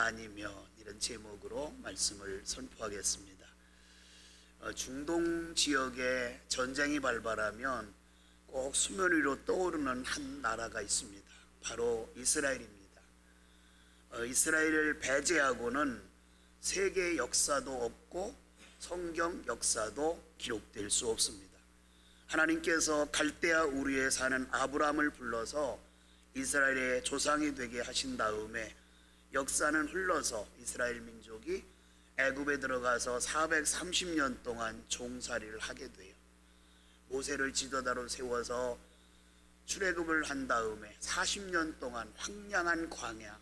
아니면 이런 제목으로 말씀을 선포하겠습니다. 중동 지역에 전쟁이 발발하면 꼭 수면 위로 떠오르는 한 나라가 있습니다. 바로 이스라엘입니다. 이스라엘을 배제하고는 세계 역사도 없고 성경 역사도 기록될 수 없습니다. 하나님께서 갈대아 우르에 사는 아브라함을 불러서 이스라엘의 조상이 되게 하신 다음에 역사는 흘러서 이스라엘 민족이 애굽에 들어가서 430년 동안 종살이를 하게 돼요. 모세를 지도자로 세워서 출애굽을 한 다음에 40년 동안 황량한 광야,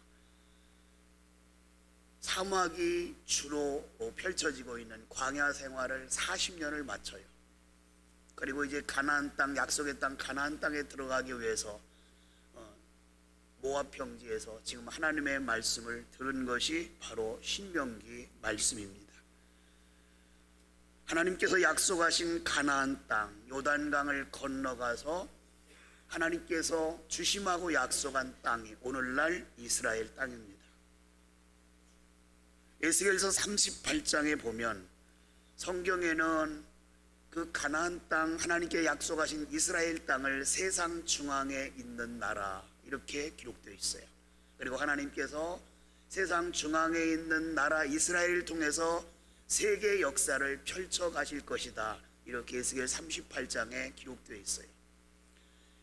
사막이 주로 펼쳐지고 있는 광야 생활을 40년을 마쳐요. 그리고 이제 가나안 땅, 약속의 땅 가나안 땅에 들어가기 위해서 모압 평지에서 지금 하나님의 말씀을 들은 것이 바로 신명기 말씀입니다. 하나님께서 약속하신 가나안 땅 요단강을 건너가서 하나님께서 주심하고 약속한 땅이 오늘날 이스라엘 땅입니다. 에스겔서 38장에 보면 성경에는 그 가나안 땅, 하나님께 약속하신 이스라엘 땅을 세상 중앙에 있는 나라 이렇게 기록되어 있어요. 그리고 하나님께서 세상 중앙에 있는 나라 이스라엘을 통해서 세계 역사를 펼쳐 가실 것이다, 이렇게 에스겔 38장에 기록되어 있어요.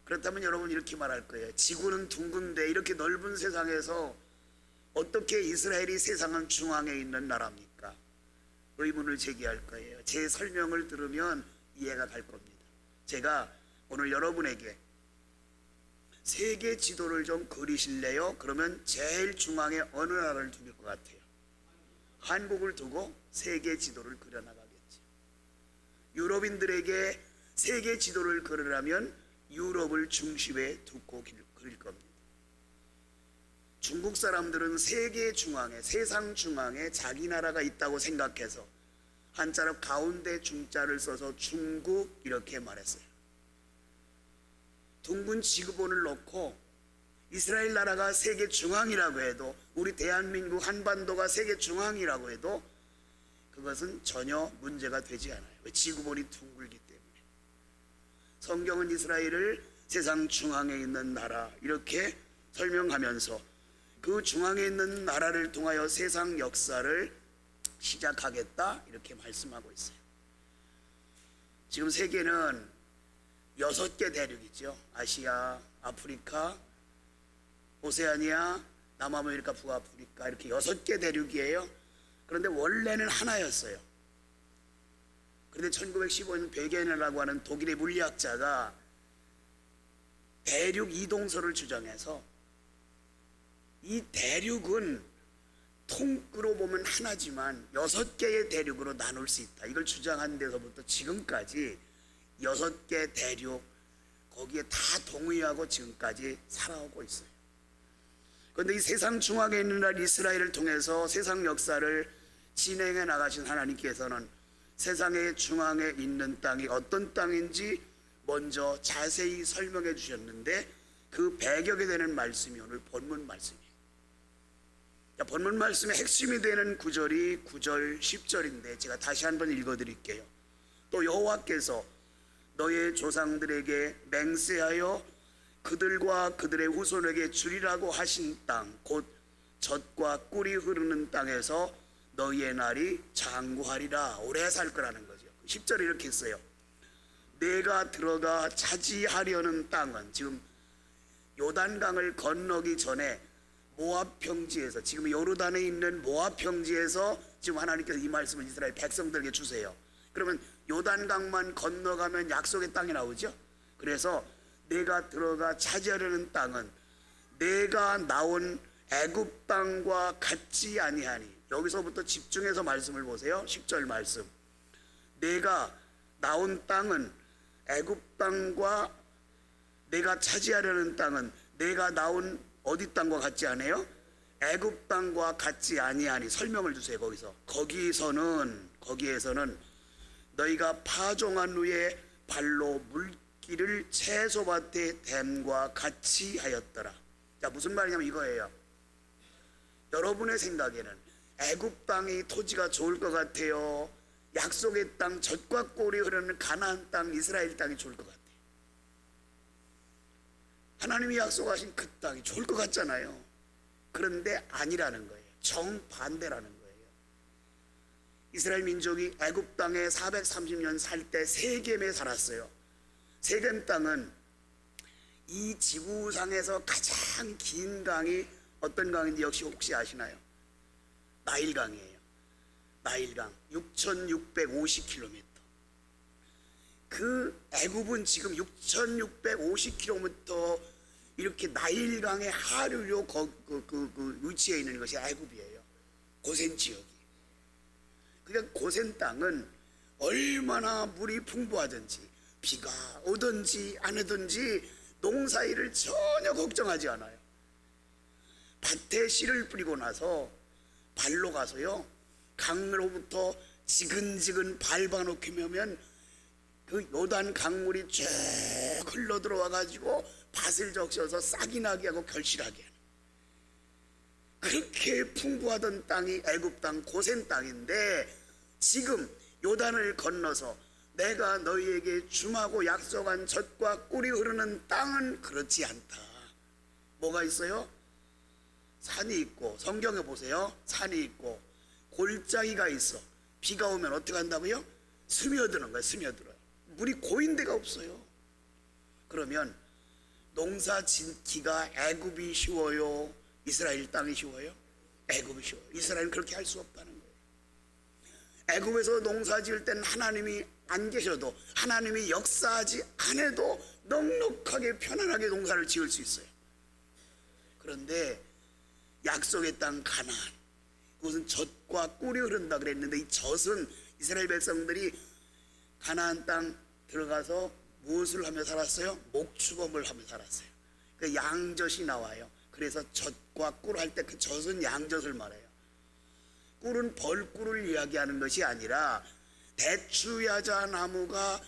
그렇다면 여러분 이렇게 말할 거예요. 지구는 둥근데 이렇게 넓은 세상에서 어떻게 이스라엘이 세상 중앙에 있는 나라입니까? 의문을 제기할 거예요. 제 설명을 들으면 이해가 갈 겁니다. 제가 오늘 여러분에게 세계 지도를 좀 그리실래요? 그러면 제일 중앙에 어느 나라를 두실 것 같아요? 한국을 두고 세계 지도를 그려나가겠죠. 유럽인들에게 세계 지도를 그리려면 유럽을 중심에 두고 그릴 겁니다. 중국 사람들은 세계 중앙에, 세상 중앙에 자기 나라가 있다고 생각해서 한자로 가운데 중자를 써서 중국 이렇게 말했어요. 둥근 지구본을 놓고 이스라엘 나라가 세계 중앙이라고 해도, 우리 대한민국 한반도가 세계 중앙이라고 해도 그것은 전혀 문제가 되지 않아요. 왜? 지구본이 둥글기 때문에. 성경은 이스라엘을 세상 중앙에 있는 나라 이렇게 설명하면서 그 중앙에 있는 나라를 통하여 세상 역사를 시작하겠다 이렇게 말씀하고 있어요. 지금 세계는 6개 대륙이죠. 아시아, 아프리카, 오세아니아, 남아메리카, 북아프리카 이렇게 6개 대륙이에요. 그런데 원래는 하나였어요. 그런데 1915년 베겐이라고 하는 독일의 물리학자가 대륙 이동설을 주장해서 이 대륙은 통으로 보면 하나지만 6개의 대륙으로 나눌 수 있다, 이걸 주장한 데서부터 지금까지 6개 대륙 거기에 다 동의하고 지금까지 살아오고 있어요. 그런데 이 세상 중앙에 있는 나라 이스라엘을 통해서 세상 역사를 진행해 나가신 하나님께서는 세상의 중앙에 있는 땅이 어떤 땅인지 먼저 자세히 설명해 주셨는데 그 배경이 되는 말씀이 오늘 본문 말씀이에요. 본문 말씀의 핵심이 되는 구절이 9절 10절인데 제가 다시 한번 읽어 드릴게요. 또 여호와께서 너의 조상들에게 맹세하여 그들과 그들의 후손에게 주리라고 하신 땅, 곧 젖과 꿀이 흐르는 땅에서 너희의 날이 장구하리라, 오래 살 거라는 거죠. 10절에 이렇게 했어요. 내가 들어가 차지하려는 땅은, 지금 요단강을 건너기 전에 모압 평지에서, 지금 요르단에 있는 모압 평지에서 지금 하나님께서 이 말씀을 이스라엘 백성들에게 주세요. 그러면 요단강만 건너가면 약속의 땅이 나오죠. 그래서 내가 들어가 차지하려는 땅은 내가 나온 애굽 땅과 같지 아니하니. 여기서부터 집중해서 말씀을 보세요. 10절 말씀. 내가 나온 땅은 애굽 땅과, 내가 차지하려는 땅은 내가 나온 어디 땅과 같지 않아요? 애굽 땅과 같지 아니하니. 설명을 주세요. 거기에서는 너희가 파종한 후에 발로 물기를 채소밭에 댐과 같이 하였더라. 자, 무슨 말이냐면 이거예요. 여러분의 생각에는 애굽 땅이 토지가 좋을 것 같아요? 약속의 땅, 젖과 꿀이 흐르는 가나안 땅, 이스라엘 땅이 좋을 것 같아요? 하나님이 약속하신 그 땅이 좋을 것 같잖아요. 그런데 아니라는 거예요. 정반대라는 거예요. 이스라엘 민족이 애굽 땅에 430년 살 때 세겜에 살았어요. 세겜 땅은 이 지구상에서 가장 긴 강이 어떤 강인지 역시 혹시 아시나요? 나일강이에요. 나일강 6,650km. 그 애굽은 지금 6,650km 이렇게 나일강의 하류로 위치해 있는 것이 애굽이에요. 고센 지역이. 그러니까 고센 땅은 얼마나 물이 풍부하든지 비가 오든지 안 오든지 농사일을 전혀 걱정하지 않아요. 밭에 씨를 뿌리고 나서 발로 가서요, 강으로부터 지근지근 밟아놓기면 그 요단 강물이 쭉 흘러 들어와 가지고 밭을 적셔서 싹이 나게 하고 결실하게 하는, 그렇게 풍부하던 땅이 애굽 땅 고센 땅인데, 지금 요단을 건너서 내가 너희에게 줌하고 약속한 젖과 꿀이 흐르는 땅은 그렇지 않다. 뭐가 있어요? 산이 있고, 성경에 보세요. 산이 있고 골짜기가 있어. 비가 오면 어떻게 한다고요? 스며드는 거예요. 스며들어요. 물이 고인 데가 없어요. 그러면 농사 짓기가 애굽이 쉬워요? 이스라엘 땅이 쉬워요? 애굽이 쉬워요. 이스라엘은 그렇게 할 수 없다는 거예요. 애굽에서 농사 지을 때는 하나님이 안 계셔도, 하나님이 역사하지 않아도 넉넉하게 편안하게 농사를 지을 수 있어요. 그런데 약속의 땅 가나안, 그것은 젖과 꿀이 흐른다 그랬는데, 이 젖은 이스라엘 백성들이 가나안 땅 들어가서 무엇을 하며 살았어요? 목축업을 하며 살았어요. 그 양젖이 나와요. 그래서 젖과 꿀 할 때 그 젖은 양젖을 말해요. 꿀은 벌꿀을 이야기하는 것이 아니라 대추야자 나무가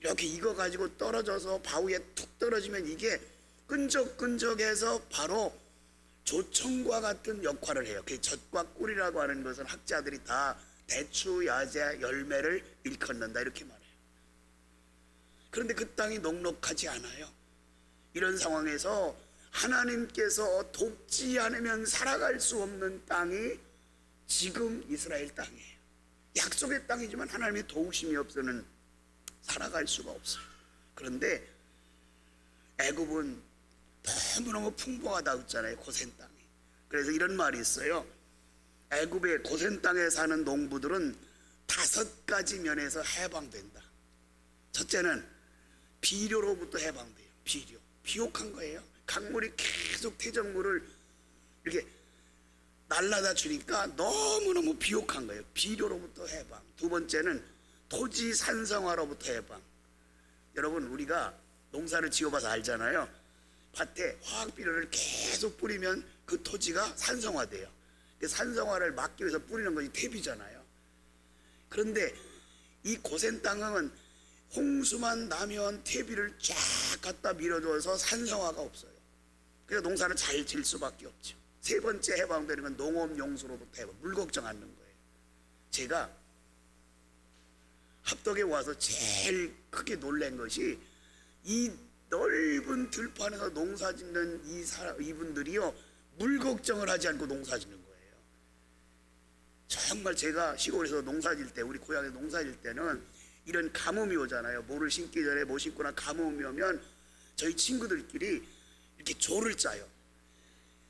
이렇게 익어가지고 떨어져서 바위에 툭 떨어지면 이게 끈적끈적해서 바로 조청과 같은 역할을 해요. 그 젖과 꿀이라고 하는 것은 학자들이 다 대추야자 열매를 일컫는다 이렇게 말해요. 그런데 그 땅이 넉넉하지 않아요. 이런 상황에서 하나님께서 돕지 않으면 살아갈 수 없는 땅이 지금 이스라엘 땅이에요. 약속의 땅이지만 하나님의 도우심이 없으면 살아갈 수가 없어요. 그런데 애굽은 너무너무 풍부하다 했잖아요. 고센 땅이. 그래서 이런 말이 있어요. 애굽의 고센 땅에 사는 농부들은 5가지 면에서 해방된다. 첫째는 비료로부터 해방돼요. 비료. 비옥한 거예요. 강물이 계속 태적물을 이렇게 날라다 주니까 너무너무 비옥한 거예요. 비료로부터 해방. 두 번째는 토지 산성화로부터 해방. 여러분, 우리가 농사를 지어봐서 알잖아요. 밭에 화학비료를 계속 뿌리면 그 토지가 산성화돼요. 산성화를 막기 위해서 뿌리는 것이 퇴비잖아요. 그런데 이 고센 땅은 홍수만 나면 퇴비를 쫙 갖다 밀어줘서 산성화가 없어요. 그래서 농사를 잘 질 수밖에 없죠. 세 번째 해방되는 건 농업용수로부터 해방. 물 걱정 않는 거예요. 제가 합덕에 와서 제일 크게 놀란 것이, 이 넓은 들판에서 농사 짓는 이분들이요, 물 걱정을 하지 않고 농사 짓는 거예요. 정말 제가 시골에서 농사 질 때, 우리 고향에서 농사 질 때는 이런 가뭄이 오잖아요. 모를 심기 전에 못 심거나 가뭄이 오면 저희 친구들끼리 이렇게 조를 짜요.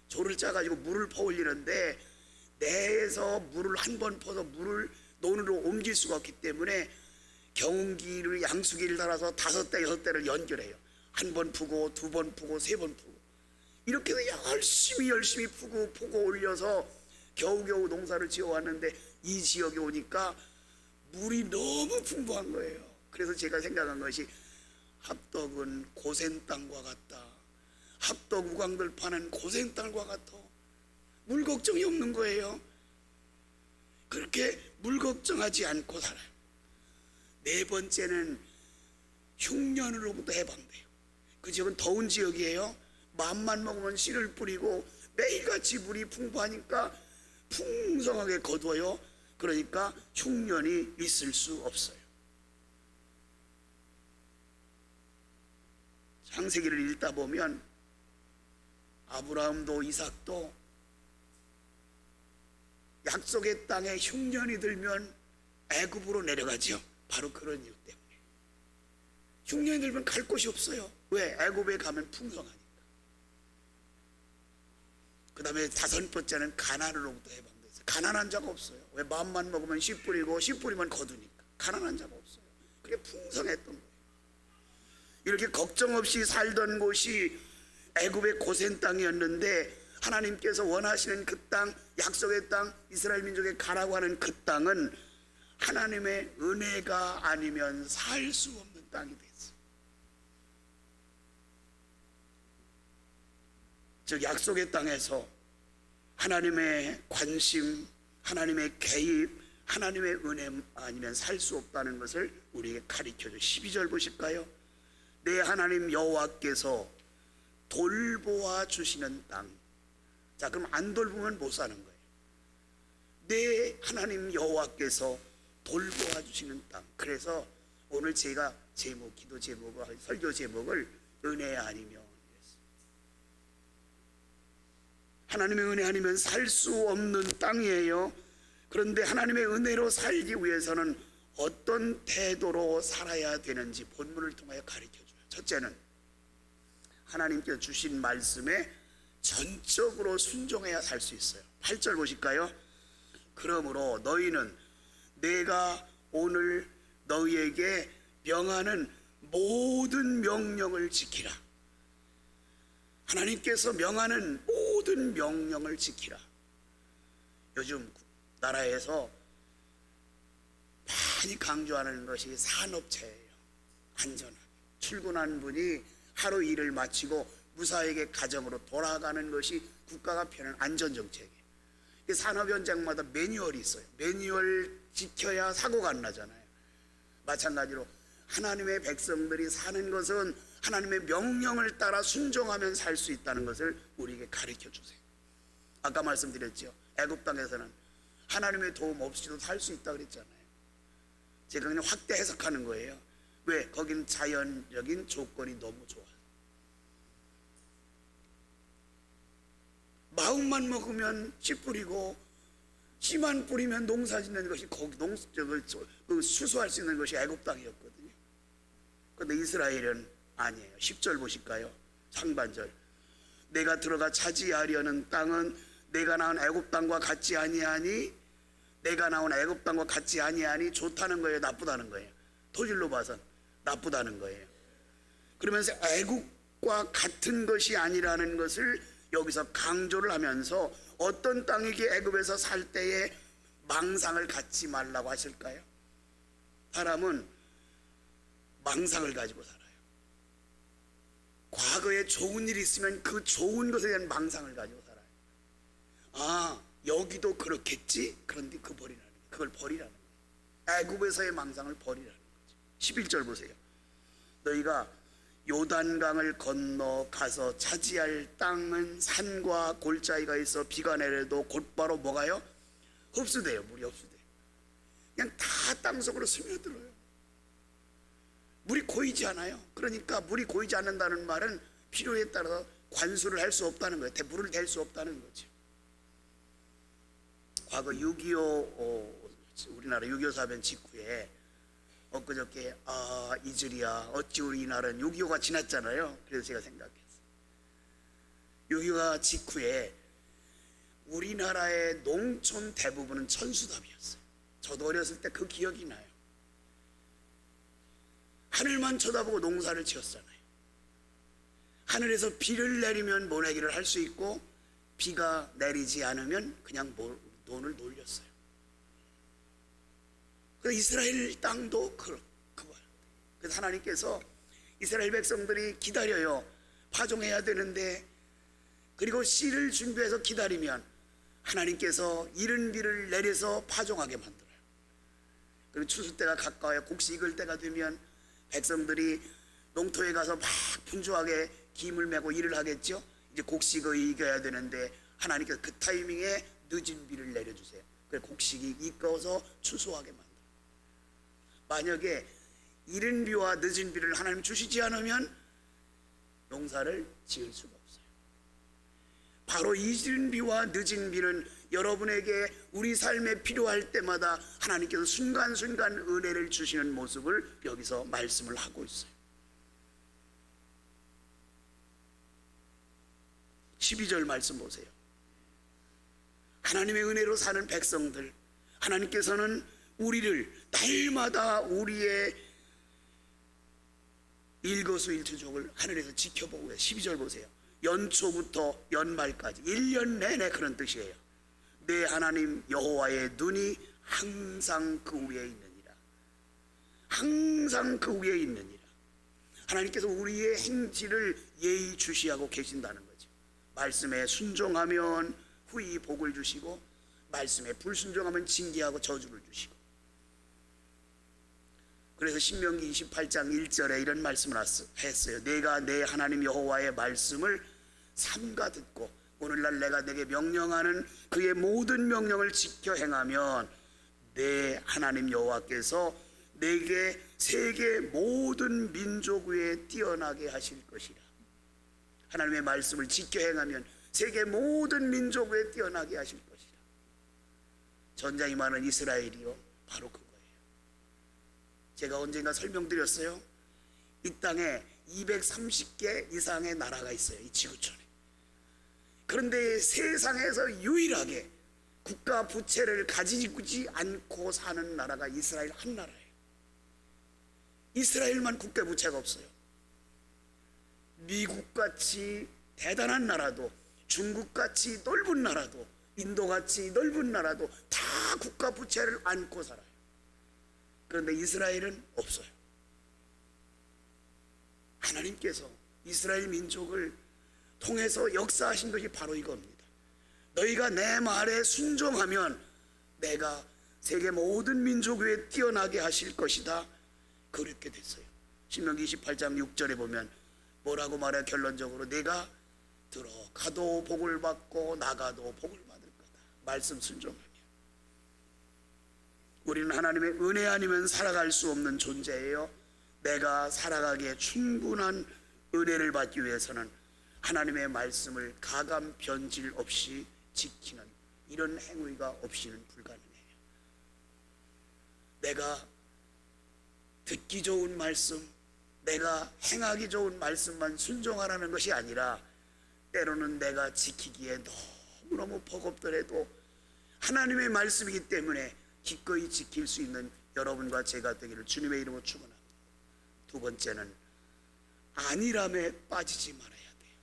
조를 짜가지고 물을 퍼올리는데, 내에서 물을 한 번 퍼서 물을 논으로 옮길 수가 없기 때문에 경운기를, 양수기를 달아서 5대 6대를 연결해요. 한 번 푸고, 2번 푸고, 3번 푸고, 이렇게 열심히 푸고 올려서 겨우겨우 농사를 지어왔는데, 이 지역에 오니까 물이 너무 풍부한 거예요. 그래서 제가 생각한 것이, 합덕은 고센 땅과 같다. 합덕 우광들 파는 고센 땅과 같아. 물 걱정이 없는 거예요. 그렇게 물 걱정하지 않고 살아요. 네 번째는 흉년으로부터 해방돼요. 그 지역은 더운 지역이에요. 마음만 먹으면 씨를 뿌리고 매일같이 물이 풍부하니까 풍성하게 거둬요. 그러니까 흉년이 있을 수 없어요. 창세기를 읽다 보면 아브라함도 이삭도 약속의 땅에 흉년이 들면 애굽으로 내려가죠. 바로 그런 이유 때문에. 흉년이 들면 갈 곳이 없어요. 왜? 애굽에 가면 풍성하니까. 그 다음에 다섯 번째는 가난으로부터 해방됐어요. 가난한 자가 없어요. 왜? 마음만 먹으면 씨 뿌리고 씨 뿌리면 거두니까. 가난한 자가 없어요. 그게 풍성했던 거예요. 이렇게 걱정 없이 살던 곳이 애굽의 고센 땅이었는데 하나님께서 원하시는 그 땅, 약속의 땅, 이스라엘 민족에 가라고 하는 그 땅은 하나님의 은혜가 아니면 살 수 없는 땅이 됐어요. 즉 약속의 땅에서 하나님의 관심, 하나님의 개입, 하나님의 은혜 아니면 살 수 없다는 것을 우리에게 가르쳐줘. 12절 보실까요? 내 하나님 여호와께서 돌보아 주시는 땅. 자, 그럼 안 돌보면 못 사는 거예요. 내 하나님 여호와께서 돌보아 주시는 땅. 그래서 오늘 제가 제목, 기도 제목을, 설교 제목을 은혜 아니면, 하나님의 은혜 아니면 살 수 없는 땅이에요. 그런데 하나님의 은혜로 살기 위해서는 어떤 태도로 살아야 되는지 본문을 통하여 가르쳐줘요. 첫째는 하나님께서 주신 말씀에 전적으로 순종해야 살 수 있어요. 8절 보실까요? 그러므로 너희는 내가 오늘 너희에게 명하는 모든 명령을 지키라. 하나님께서 명하는 모든 명령을 지키라. 요즘 나라에서 많이 강조하는 것이 산업체예요. 안전하게 출근한 분이 하루 일을 마치고 무사하게 가정으로 돌아가는 것이 국가가 펴는 안전정책이에요. 산업 현장마다 매뉴얼이 있어요. 매뉴얼 지켜야 사고가 안 나잖아요. 마찬가지로 하나님의 백성들이 사는 것은 하나님의 명령을 따라 순종하면 살 수 있다는 것을 우리에게 가르쳐 주세요. 아까 말씀드렸죠. 애굽 땅에서는 하나님의 도움 없이도 살 수 있다고 그랬잖아요. 제가 그냥 확대 해석하는 거예요. 왜? 거기는 자연적인 조건이 너무 좋아요. 마음만 먹으면 씨 뿌리고 씨만 뿌리면 농사 짓는 것이 거기 수수할 수 있는 것이 애굽 땅이었거든요. 그런데 이스라엘은 아니에요. 10절 보실까요? 상반절. 내가 들어가 차지하려는 땅은 내가 낳은 애굽 땅과 같지 아니하니, 내가 나온 애굽 땅과 같지 아니하니 좋다는 거예요, 나쁘다는 거예요? 토질로 봐선 나쁘다는 거예요. 그러면서 애굽과 같은 것이 아니라는 것을 여기서 강조를 하면서 어떤 땅이기에 애굽에서 살 때에 망상을 갖지 말라고 하실까요? 사람은 망상을 가지고 살아요. 과거에 좋은 일이 있으면 그 좋은 것에 대한 망상을 가지고 살아요. 아, 여기도 그렇겠지? 그런데 그걸 버리라는 거예요. 애굽에서의 망상을 버리라는 거죠. 11절 보세요. 너희가 요단강을 건너 가서 차지할 땅은 산과 골짜기가 있어 비가 내려도 곧바로 뭐가요? 흡수돼요. 물이 흡수돼요. 그냥 다 땅속으로 스며들어요. 물이 고이지 않아요. 그러니까 물이 고이지 않는다는 말은 필요에 따라서 관수를 할 수 없다는 거예요. 물을 댈 수 없다는 거죠. 과거 6.25 우리나라 6.25 사변 직후에 엊그저께 이즈리야 어찌 우리나라는 6.25가 지났잖아요. 그래서 제가 생각했어요. 6.25가 직후에 우리나라의 농촌 대부분은 천수답이었어요. 저도 어렸을 때 그 기억이 나요. 하늘만 쳐다보고 농사를 지었잖아요. 하늘에서 비를 내리면 모내기를 할 수 있고 비가 내리지 않으면 그냥 논을 놀렸어요. 그래서 이스라엘 땅도 그거예요. 그래서 하나님께서 이스라엘 백성들이 기다려요. 파종해야 되는데, 그리고 씨를 준비해서 기다리면 하나님께서 이른 비를 내려서 파종하게 만들어요. 그리고 추수 때가 가까워요. 곡식 익을 때가 되면 백성들이 농토에 가서 막 분주하게 김을 메고 일을 하겠죠. 이제 곡식을 익어야 되는데 하나님께서 그 타이밍에 늦은 비를 내려주세요. 그래 곡식이 이끌어서 추수하게 만들어요. 만약에 이른 비와 늦은 비를 하나님 주시지 않으면 농사를 지을 수가 없어요. 바로 이른 비와 늦은 비는 여러분에게 우리 삶에 필요할 때마다 하나님께서 순간순간 은혜를 주시는 모습을 여기서 말씀을 하고 있어요. 12절 말씀 보세요. 하나님의 은혜로 사는 백성들, 하나님께서는 우리를 날마다 우리의 일거수일투족을 하늘에서 지켜보고 계세요. 12절 보세요. 연초부터 연말까지 1년 내내 그런 뜻이에요. 내 하나님 여호와의 눈이 항상 그 위에 있느니라. 항상 그 위에 있느니라. 하나님께서 우리의 행실을 예의주시하고 계신다는 거죠. 말씀에 순종하면 후히 복을 주시고 말씀에 불순종하면 징계하고 저주를 주시고. 그래서 신명기 28장 1절에 이런 말씀을 했어요. 내가 내 하나님 여호와의 말씀을 삼가 듣고 오늘날 내가 내게 명령하는 그의 모든 명령을 지켜 행하면 내 하나님 여호와께서 내게 세계 모든 민족 위에 뛰어나게 하실 것이라. 하나님의 말씀을 지켜 행하면 세계 모든 민족 위에 뛰어나게 하실 것이라. 전장이 많은 이스라엘이요, 바로 그거예요. 제가 언젠가 설명드렸어요. 이 땅에 230개 이상의 나라가 있어요, 이 지구촌에. 그런데 세상에서 유일하게 국가 부채를 가지지 않고 사는 나라가 이스라엘 한 나라예요. 이스라엘만 국가 부채가 없어요. 미국같이 대단한 나라도, 중국같이 넓은 나라도, 인도같이 넓은 나라도 다 국가 부채를 안고 살아요. 그런데 이스라엘은 없어요. 하나님께서 이스라엘 민족을 통해서 역사하신 것이 바로 이겁니다. 너희가 내 말에 순종하면 내가 세계 모든 민족 위에 뛰어나게 하실 것이다. 그렇게 됐어요. 신명기 28장 6절에 보면 뭐라고 말해? 결론적으로 내가 들어가도 복을 받고 나가도 복을 받을 거다. 말씀 순종하면. 우리는 하나님의 은혜 아니면 살아갈 수 없는 존재예요. 내가 살아가기에 충분한 은혜를 받기 위해서는 하나님의 말씀을 가감 변질 없이 지키는 이런 행위가 없이는 불가능해요. 내가 듣기 좋은 말씀, 내가 행하기 좋은 말씀만 순종하라는 것이 아니라 때로는 내가 지키기에 너무너무 버겁더라도 하나님의 말씀이기 때문에 기꺼이 지킬 수 있는 여러분과 제가 되기를 주님의 이름으로 축원합니다. 두 번째는 안일함에 빠지지 말아야 돼요.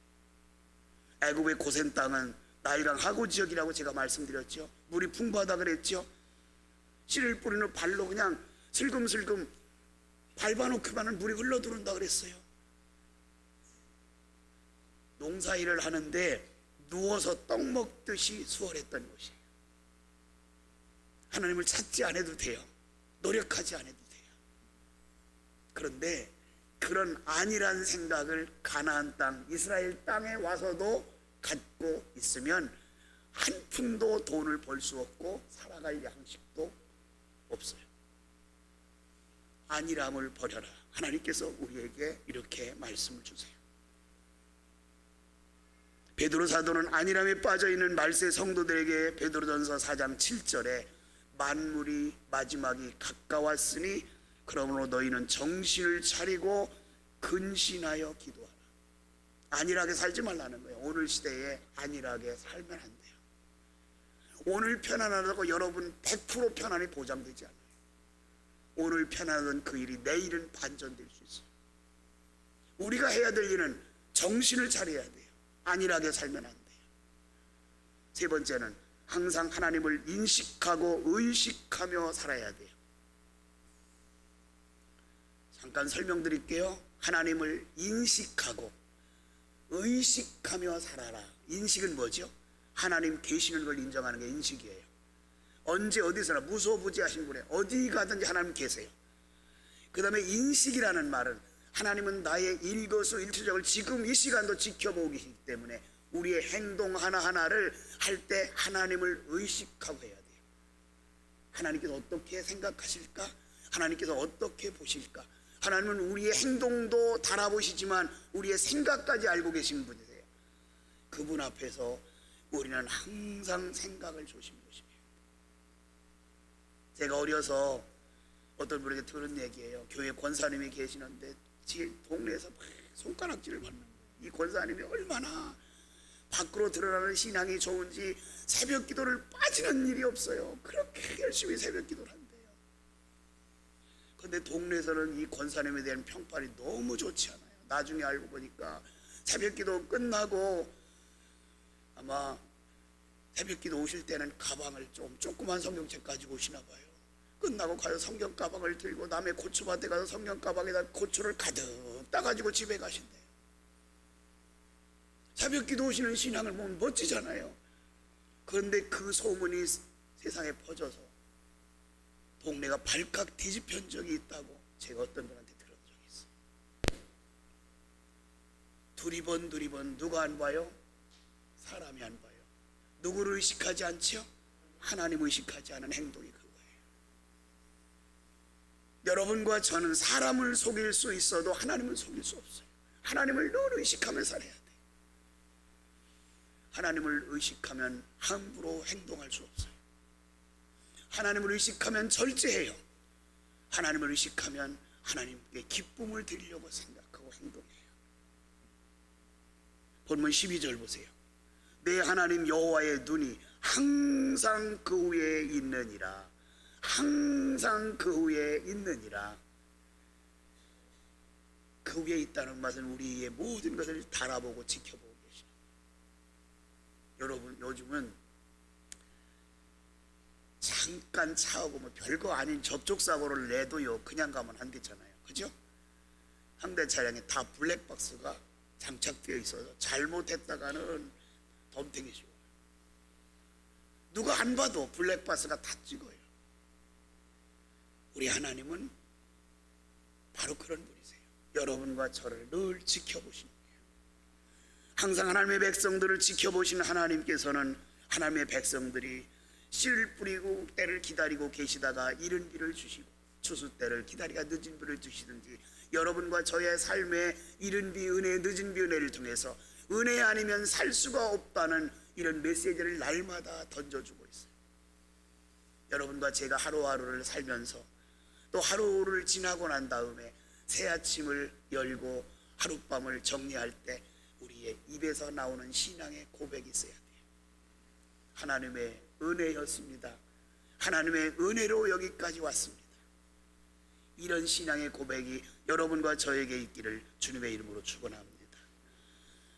애굽의 고센 땅은 나일강 하고 지역이라고 제가 말씀드렸죠. 물이 풍부하다 그랬죠. 씨를 뿌리는 발로 그냥 슬금슬금 밟아놓기만은 물이 흘러들어온다 그랬어요. 농사일을 하는데 누워서 떡 먹듯이 수월했던 것이에요. 하나님을 찾지 않아도 돼요. 노력하지 않아도 돼요. 그런데 그런 안일한 생각을 가나안 땅, 이스라엘 땅에 와서도 갖고 있으면 한 푼도 돈을 벌 수 없고 살아갈 양식도 없어요. 안일함을 버려라. 하나님께서 우리에게 이렇게 말씀을 주세요. 베드로 사도는 안일함에 빠져있는 말세 성도들에게 베드로전서 4장 7절에 만물이 마지막이 가까웠으니 그러므로 너희는 정신을 차리고 근신하여 기도하라. 안일하게 살지 말라는 거예요. 오늘 시대에 안일하게 살면 안 돼요. 오늘 편안하다고 여러분 100% 편안이 보장되지 않아요. 오늘 편안하던 그 일이 내일은 반전될 수 있어요. 우리가 해야 될 일은 정신을 차려야 돼요. 안일하게 살면 안 돼요. 세 번째는 항상 하나님을 인식하고 의식하며 살아야 돼요. 잠깐 설명드릴게요. 하나님을 인식하고 의식하며 살아라. 인식은 뭐죠? 하나님 계시는 걸 인정하는 게 인식이에요. 언제 어디서나 무소부지하신 분에 어디 가든지 하나님 계세요. 그 다음에 인식이라는 말은 하나님은 나의 일거수일투족을 지금 이 시간도 지켜보고 계시기 때문에 우리의 행동 하나하나를 할 때 하나님을 의식하고 해야 돼요. 하나님께서 어떻게 생각하실까? 하나님께서 어떻게 보실까? 하나님은 우리의 행동도 달아보시지만 우리의 생각까지 알고 계신 분이세요. 그분 앞에서 우리는 항상 생각을 조심조심해요. 제가 어려서 어떤 분에게 들은 얘기예요. 교회 권사님이 계시는데 제 동네에서 막 손가락질을 받는 거예요. 이 권사님이 얼마나 밖으로 드러나는 신앙이 좋은지 새벽 기도를 빠지는 일이 없어요. 그렇게 열심히 새벽 기도를 한대요. 그런데 동네에서는 이 권사님에 대한 평판이 너무 좋지 않아요. 나중에 알고 보니까 새벽 기도 끝나고 아마 새벽 기도 오실 때는 가방을 좀 조그만 성경책 가지고 오시나 봐요. 끝나고 가서 성경 가방을 들고 남의 고추밭에 가서 성경 가방에다 고추를 가득 따가지고 집에 가신대요. 새벽 기도 오시는 신앙을 보면 멋지잖아요. 그런데 그 소문이 세상에 퍼져서 동네가 발칵 뒤집힌 적이 있다고 제가 어떤 분한테 들은 적이 있어요. 두리번 누가 안 봐요? 사람이 안 봐요. 누구를 의식하지 않죠? 하나님 의식하지 않은 행동이 그거예요. 여러분과 저는 사람을 속일 수 있어도 하나님을 속일 수 없어요. 하나님을 늘 의식하며 살아야 돼요. 하나님을 의식하면 함부로 행동할 수 없어요. 하나님을 의식하면 절제해요. 하나님을 의식하면 하나님께 기쁨을 드리려고 생각하고 행동해요. 본문 12절 보세요. 내 하나님 여호와의 눈이 항상 그 위에 있느니라. 항상 그 위에 있느니라. 그 위에 있다는 것은 우리의 모든 것을 달아보고 지켜보고 계시는. 여러분 요즘은 잠깐 차하고 뭐 별거 아닌 접촉사고를 내도요 그냥 가면 안 되잖아요. 그죠? 한 대 차량에 다 블랙박스가 장착되어 있어서 잘못했다가는 덤탱이 씌워요. 누가 안 봐도 블랙박스가 다 찍어요. 우리 하나님은 바로 그런 분이세요. 여러분과 저를 늘 지켜보시는 거예요. 항상 하나님의 백성들을 지켜보시는 하나님께서는 하나님의 백성들이 씨를 뿌리고 때를 기다리고 계시다가 이른 비를 주시고 추수 때를 기다리가 늦은 비를 주시든지 여러분과 저의 삶에 이른 비 은혜 늦은 비 은혜를 통해서 은혜 아니면 살 수가 없다는 이런 메시지를 날마다 던져주고 있어요. 여러분과 제가 하루하루를 살면서 또 하루를 지나고 난 다음에 새 아침을 열고 하룻밤을 정리할 때 우리의 입에서 나오는 신앙의 고백이 있어야 돼요. 하나님의 은혜였습니다. 하나님의 은혜로 여기까지 왔습니다. 이런 신앙의 고백이 여러분과 저에게 있기를 주님의 이름으로 축원합니다.